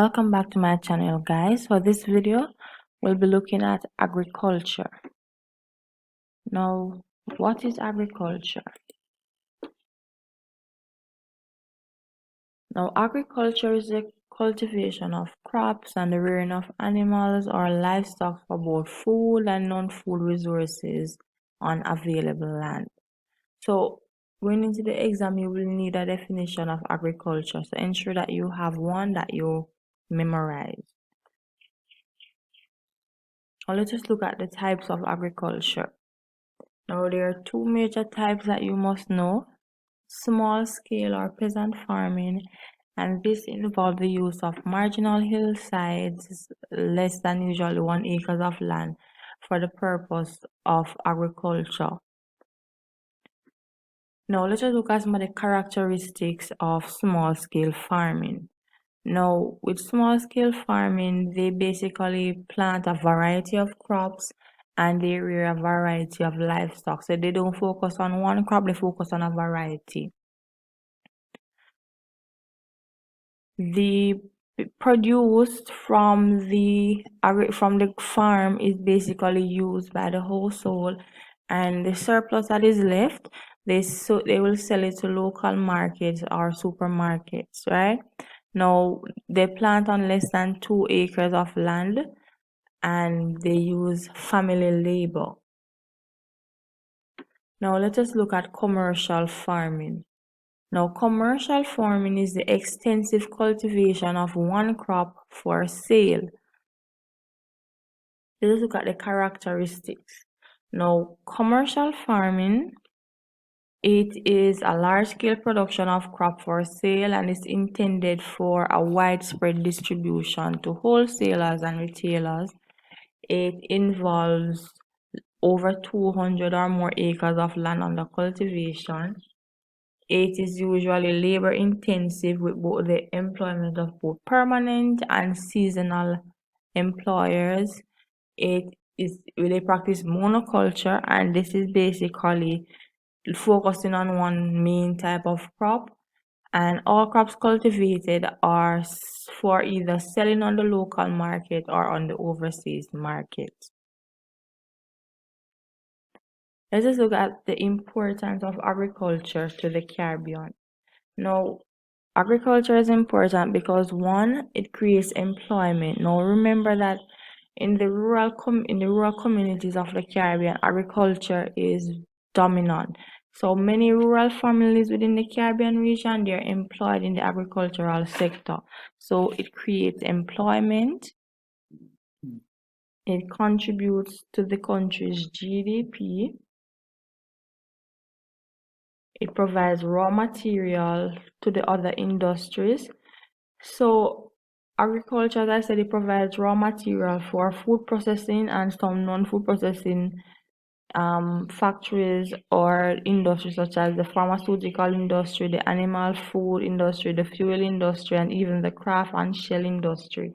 Welcome back to my channel, guys. For this video, we'll be looking at agriculture. Now, what is agriculture? Now, agriculture is the cultivation of crops and the rearing of animals or livestock for both food and non-food resources on available land. So, going into the exam, you will need a definition of agriculture. So, ensure that you have one that you memorize. Now, let's just look at the types of agriculture. Now, there are two major types that you must know: small scale or peasant farming, and this involves the use of marginal hillsides, less than usually 1 acre of land, for the purpose of agriculture. Now, let us look at some of the characteristics of small scale farming. Now, with small scale farming, they basically plant a variety of crops and they rear a variety of livestock. So they don't focus on one crop, they focus on a variety. The produced from the farm is basically used by the household, and the surplus that is left, they will sell it to local markets or supermarkets, right? Now, they plant on less than 2 acres of land and they use family labor. Now, let us look at commercial farming. Now, commercial farming is the extensive cultivation of one crop for sale. Let us look at the characteristics. Now, commercial farming, it is a large-scale production of crop for sale and is intended for a widespread distribution to wholesalers and retailers. It involves over 200 or more acres of land under cultivation. It is usually labor intensive with both the employment of both permanent and seasonal employers. They practice monoculture, and this is basically focusing on one main type of crop, and all crops cultivated are for either selling on the local market or on the overseas market. Let us look at the importance of agriculture to the Caribbean. Now, agriculture is important because, one, it creates employment. Now, remember that in the rural communities of the Caribbean, agriculture is dominant. So many rural families within the Caribbean region, they're employed in the agricultural sector. So it creates employment. It contributes to the country's GDP. It provides raw material to the other industries. So agriculture, as I said, it provides raw material for food processing and some non-food processing factories or industries such as the pharmaceutical industry, the animal food industry, the fuel industry, and even the craft and shell industry.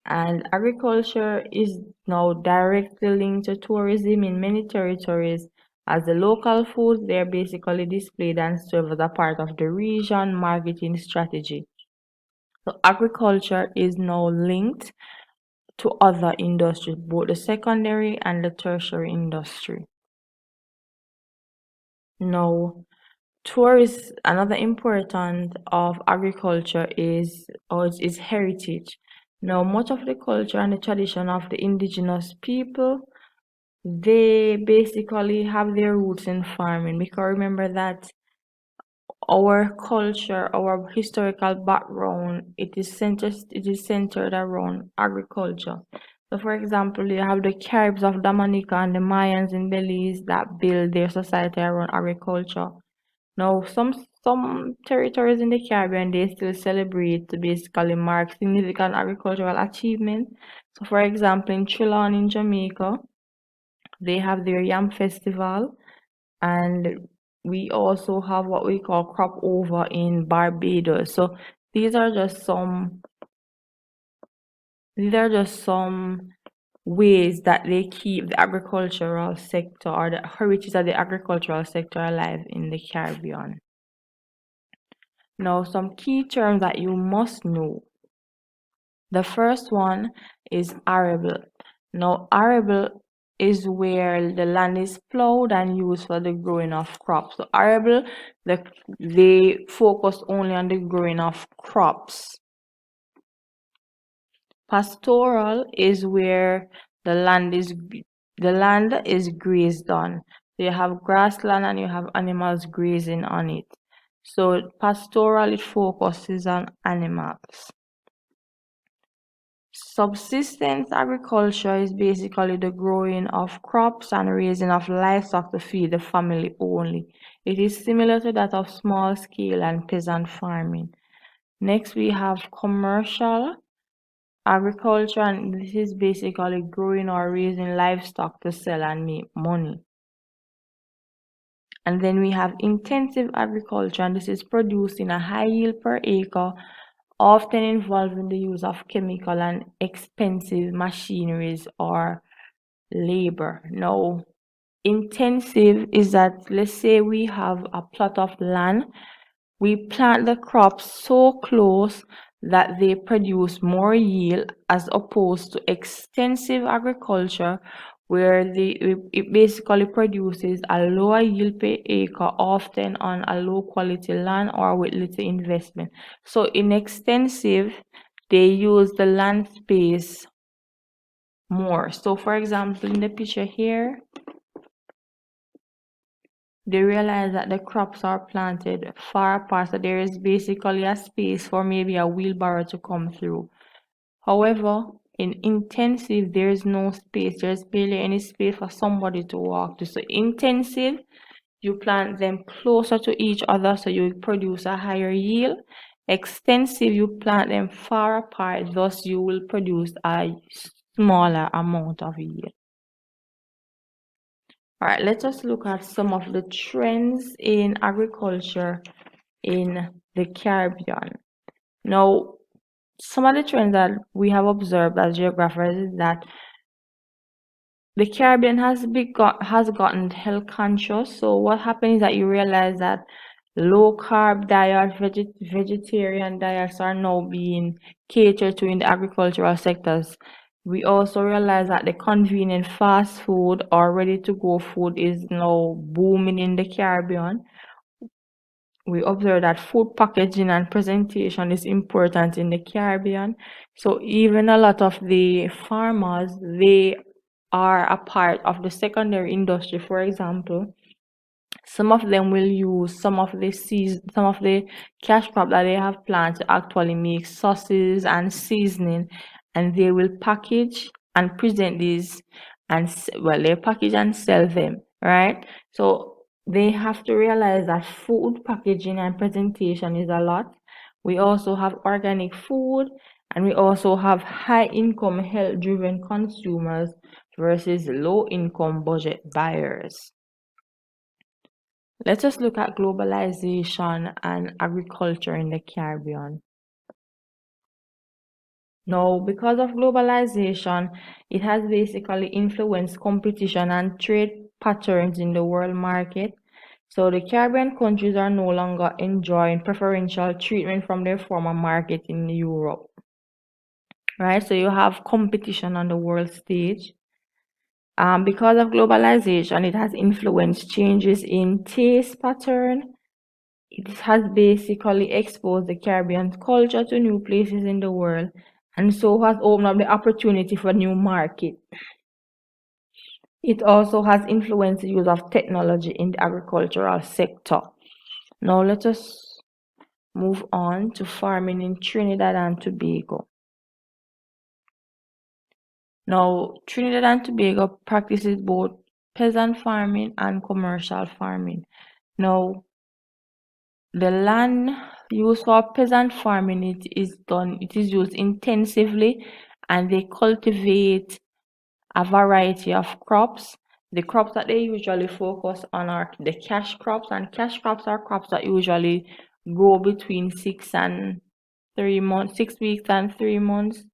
And agriculture is now directly linked to tourism in many territories, as the local foods, they're basically displayed and serve as a part of the region marketing strategy. So agriculture is now linked to other industries, both the secondary and the tertiary industry. Now, tourists, another important of agriculture is heritage. Now, much of the culture and the tradition of the indigenous people, they basically have their roots in farming, because remember that our culture, our historical background, it is centered around agriculture. So, for example, you have the Caribs of Dominica and the Mayans in Belize that build their society around agriculture. Now, some territories in the Caribbean, they still celebrate to basically mark significant agricultural achievement. So, for example, in Trinidad in Jamaica, they have their Yam Festival, and we also have what we call crop over in Barbados. So these are just some ways that they keep the agricultural sector or the heritage of the agricultural sector alive in the Caribbean. Now, some key terms that you must know. The first one is arable. Now, arable is where the land is plowed and used for the growing of crops. So arable, they focus only on the growing of crops. Pastoral is where the land is grazed on. So you have grassland and you have animals grazing on it. So pastoral, it focuses on animals. Subsistence agriculture is basically the growing of crops and raising of livestock to feed the family only. It is similar to that of small scale and peasant farming. Next, we have commercial agriculture, and this is basically growing or raising livestock to sell and make money. And then we have intensive agriculture, and this is producing a high yield per acre, often involving the use of chemical and expensive machineries or labor. Now, intensive is that, let's say we have a plot of land, we plant the crops so close that they produce more yield, as opposed to extensive agriculture where it basically produces a lower yield per acre, often on a low quality land or with little investment. So in extensive, they use the land space more. So for example, in the picture here, they realize that the crops are planted far apart, so there is basically a space for maybe a wheelbarrow to come through. However, in intensive, there is no space. There's barely any space for somebody to walk to. So intensive, you plant them closer to each other, so you produce a higher yield. Extensive, you plant them far apart, thus you will produce a smaller amount of yield. All right, let us look at some of the trends in agriculture in the Caribbean. Now, some of the trends that we have observed as geographers is that the Caribbean has gotten health conscious. So what happens is that you realize that low carb diet, vegetarian diets are now being catered to in the agricultural sectors. We also realize that the convenient fast food or ready to go food is now booming in the Caribbean. We observe that food packaging and presentation is important in the Caribbean. So even a lot of the farmers, they are a part of the secondary industry. For example, some of them will use some of the cash crop that they have planted to actually make sauces and seasoning, and they will package and present these, and well, they package and sell them, right? So they have to realize that food packaging and presentation is a lot. We also have organic food, and we also have high income health driven consumers versus low income budget buyers. Let us look at globalization and agriculture in the Caribbean. Now, because of globalization, it has basically influenced competition and trade patterns in the world market. So the Caribbean countries are no longer enjoying preferential treatment from their former market in Europe. Right? So you have competition on the world stage. Because of globalization, it has influenced changes in taste pattern. It has basically exposed the Caribbean culture to new places in the world, and so has opened up the opportunity for new market. It also has influenced the use of technology in the agricultural sector. Now let us move on to farming in Trinidad and Tobago. Now, Trinidad and Tobago practices both peasant farming and commercial farming. Now, the land used for peasant farming, it is used intensively, and they cultivate a variety of crops. The crops that they usually focus on are the cash crops, and cash crops are crops that usually grow between 6 weeks and 3 months.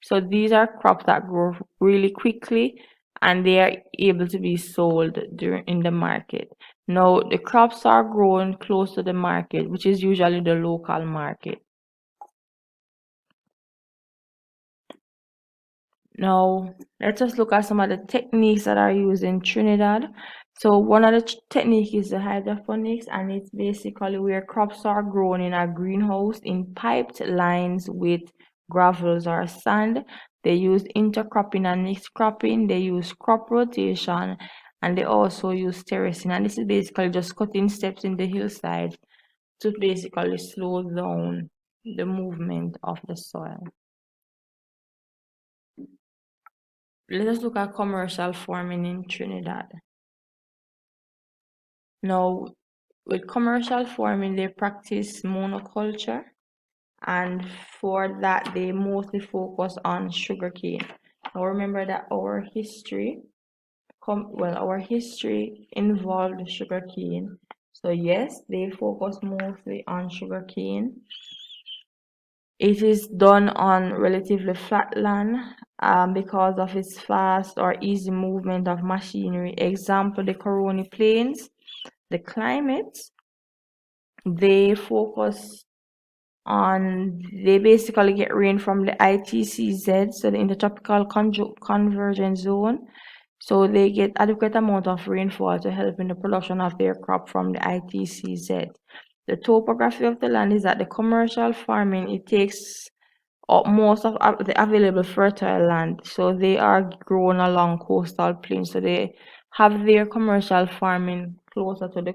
So these are crops that grow really quickly, and they are able to be sold in the market. Now, the crops are grown close to the market, which is usually the local market. Now, let's just look at some of the techniques that are used in Trinidad. So one of the technique is the hydroponics, and it's basically where crops are grown in a greenhouse in piped lines with gravels or sand. They use intercropping and mixed cropping. They use crop rotation, and they also use terracing. And this is basically just cutting steps in the hillside to basically slow down the movement of the soil. Let us look at commercial farming in Trinidad. Now, with commercial farming, they practice monoculture, and for that, they mostly focus on sugarcane. Now, remember that our history involved sugarcane. So yes, they focus mostly on sugarcane. It is done on relatively flat land because of its fast or easy movement of machinery. Example, the Coroni Plains. The climate, they focus they basically get rain from the ITCZ, so the Intertropical Convergence Zone. So they get adequate amount of rainfall to help in the production of their crop from the ITCZ. The topography of the land is that the commercial farming, it takes up most of the available fertile land. So they are grown along coastal plains. So they have their commercial farming closer to the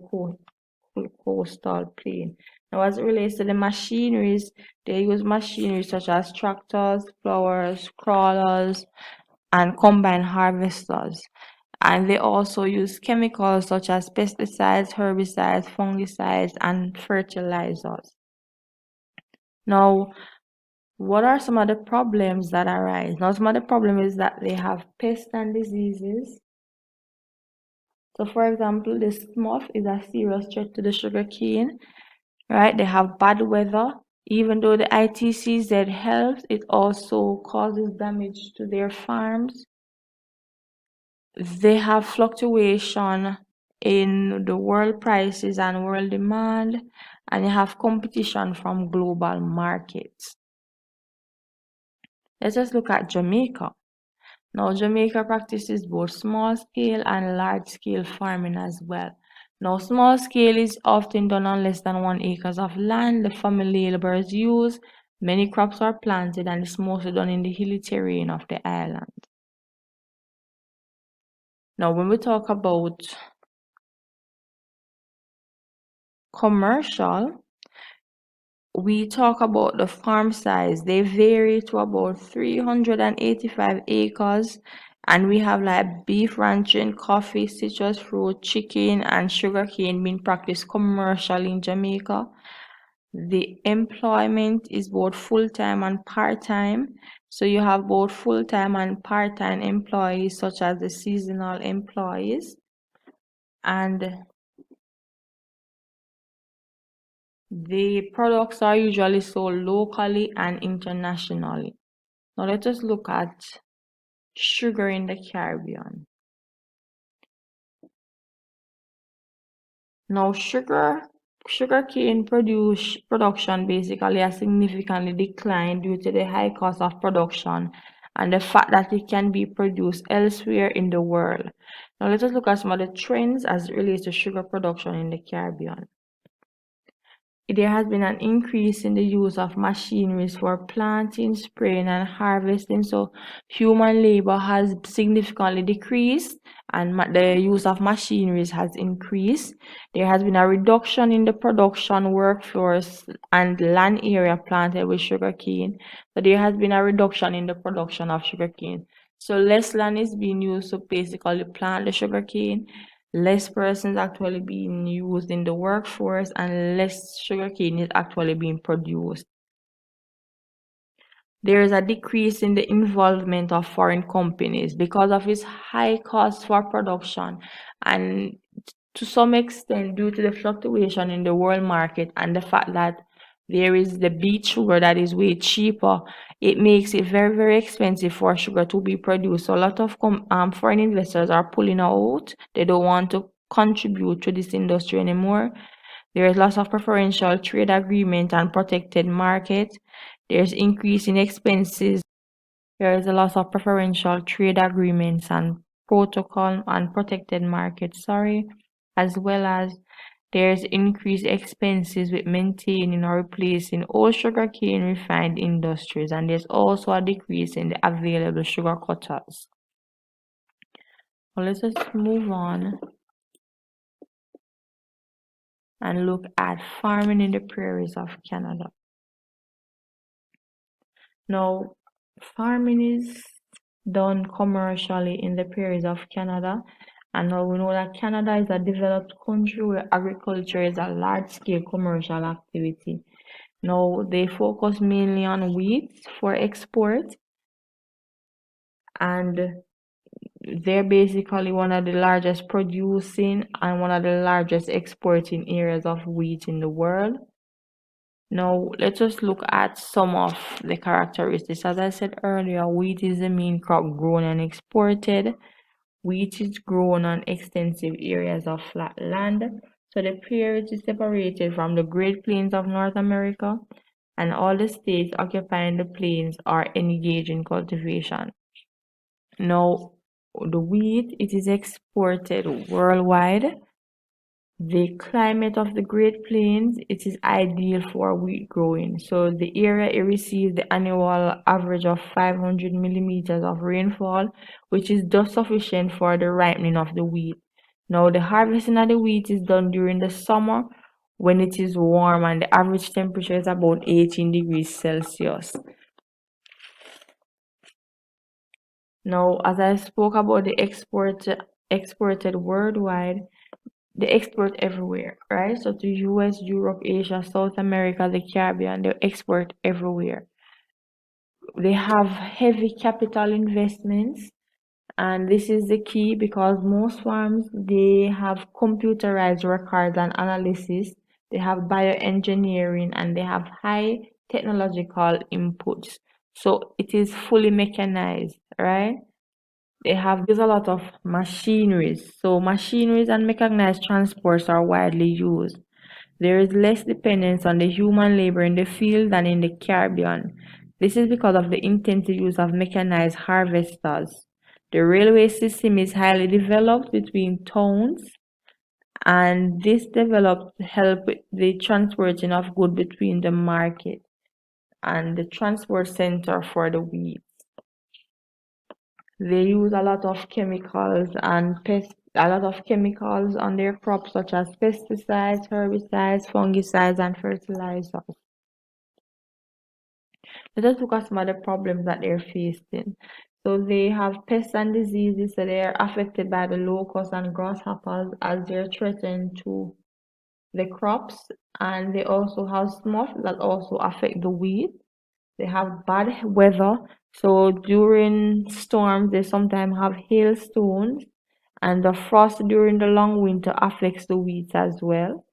coastal plain. Now, as it relates to the machineries, they use machinery such as tractors, plowers, crawlers, and combine harvesters. And they also use chemicals such as pesticides, herbicides, fungicides, and fertilizers. Now, what are some of the problems that arise? Now, some of the problem is that they have pests and diseases. So, for example, the moth is a serious threat to the sugarcane, right? They have bad weather. Even though the ITCZ helps, it also causes damage to their farms. They have fluctuation in the world prices and world demand, and they have competition from global markets. Let's just look at Jamaica. Now, Jamaica practices both small scale and large scale farming as well. Now, small scale is often done on less than 1 acre of land. The family laborers use. Many crops are planted, and it's mostly done in the hilly terrain of the island. Now, when we talk about commercial, we talk about the farm size. They vary to about 385 acres, and we have like beef ranching, coffee, citrus fruit, chicken, and sugarcane being practiced commercially in Jamaica. The employment is both full-time and part-time. So you have both full-time and part-time employees, such as the seasonal employees. And the products are usually sold locally and internationally. Now let us look at sugar in the Caribbean. Now sugarcane production basically has significantly declined due to the high cost of production and the fact that it can be produced elsewhere in the world. Now let us look at some of the trends as it relates to sugar production in the Caribbean. There has been an increase in the use of machineries for planting, spraying, and harvesting. So human labor has significantly decreased, and the use of machineries has increased. There has been a reduction in the production workforce and land area planted with sugarcane. So there has been a reduction in the production of sugarcane. So less land is being used to basically plant the sugarcane, less persons actually being used in the workforce, and less sugarcane is actually being produced. There is a decrease in the involvement of foreign companies because of its high cost for production, and to some extent due to the fluctuation in the world market and the fact that there is the beet sugar that is way cheaper. It makes it very, very expensive for sugar to be produced. So a lot of foreign investors are pulling out. They don't want to contribute to this industry anymore. There is lots of preferential trade agreement and protected market. There's increase in expenses There is a loss of preferential trade agreements and protocol and protected markets, as well as there's increased expenses with maintaining or replacing all sugarcane refined industries, and there's also a decrease in the available sugar quotas. Well, let's just move on and look at farming in the prairies of Canada. Now, farming is done commercially in the prairies of Canada, and now we know that Canada is a developed country where agriculture is a large-scale commercial activity. Now, they focus mainly on wheat for export, and they're basically one of the largest producing and one of the largest exporting areas of wheat in the world. Now, let's just look at some of the characteristics. As I said earlier, wheat is the main crop grown and exported. Wheat is grown on extensive areas of flat land. So the prairies is separated from the Great Plains of North America, and all the states occupying the plains are engaged in cultivation. Now, the wheat, it is exported worldwide. The climate of the Great Plains, it is ideal for wheat growing. So the area it receives the annual average of 500 millimeters of rainfall, which is just sufficient for the ripening of the wheat. Now the harvesting of the wheat is done during the summer when it is warm and the average temperature is about 18 degrees Celsius. Now, as I spoke about the exported worldwide, they export everywhere, right? So to US, Europe, Asia, South America, the Caribbean, they export everywhere. They have heavy capital investments, and this is the key because most farms they have computerized records and analysis, they have bioengineering, and they have high technological inputs. So it is fully mechanized, right? They have used a lot of machineries. So machineries and mechanized transports are widely used. There is less dependence on the human labor in the field than in the Caribbean. This is because of the intensive use of mechanized harvesters. The railway system is highly developed between towns, and this developed help with the transporting of goods between the market and the transport center for the wheat. They use a lot of chemicals and a lot of chemicals on their crops such as pesticides, herbicides, fungicides, and fertilizers. Let us look at some of the problems that they're facing. So they have pests and diseases, so they are affected by the locusts and grasshoppers as they're threatened to the crops, and they also have moths that also affect the wheat. They have bad weather, so during storms they sometimes have hailstones, and the frost during the long winter affects the wheat as well.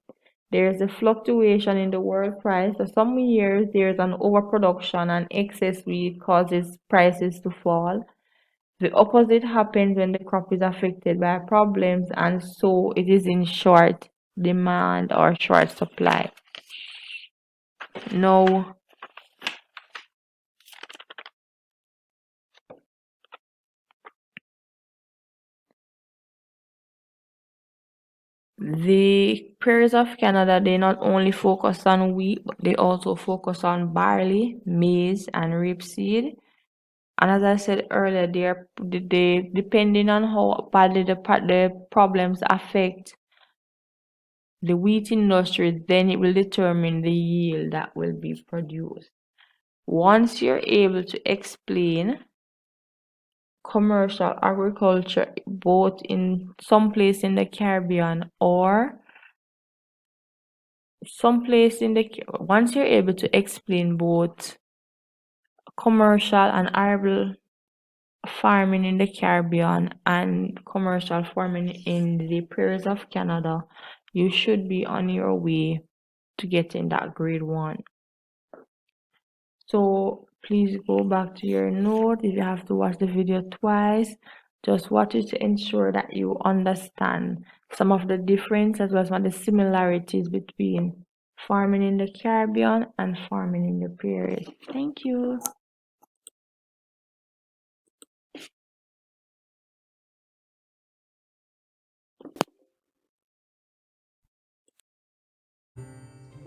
There's a fluctuation in the world price. So some years there's an overproduction and excess wheat causes prices to fall. The opposite happens when the crop is affected by problems, and so it is in short demand or short supply. Now, the prairies of Canada, they not only focus on wheat, but they also focus on barley, maize, and rapeseed. And as I said earlier, they depending on how badly the problems affect the wheat industry, then it will determine the yield that will be produced. Once you're able to explain commercial agriculture both in some place in the Caribbean or once you're able to explain both commercial and arable farming in the Caribbean and commercial farming in the prairies of Canada, you should be on your way to getting that grade 1. So please go back to your note. If you have to watch the video twice, just watch it to ensure that you understand some of the difference as well as some of the similarities between farming in the Caribbean and farming in the prairies. Thank you.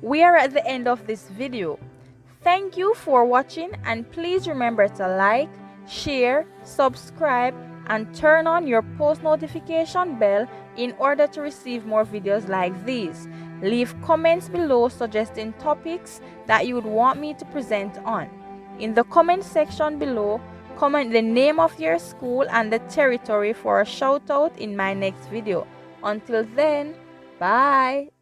We are at the end of this video. Thank you for watching, and please remember to like, share, subscribe, and turn on your post notification bell in order to receive more videos like these. Leave comments below suggesting topics that you would want me to present on. In the comment section below, comment the name of your school and the territory for a shout out in my next video. Until then, bye!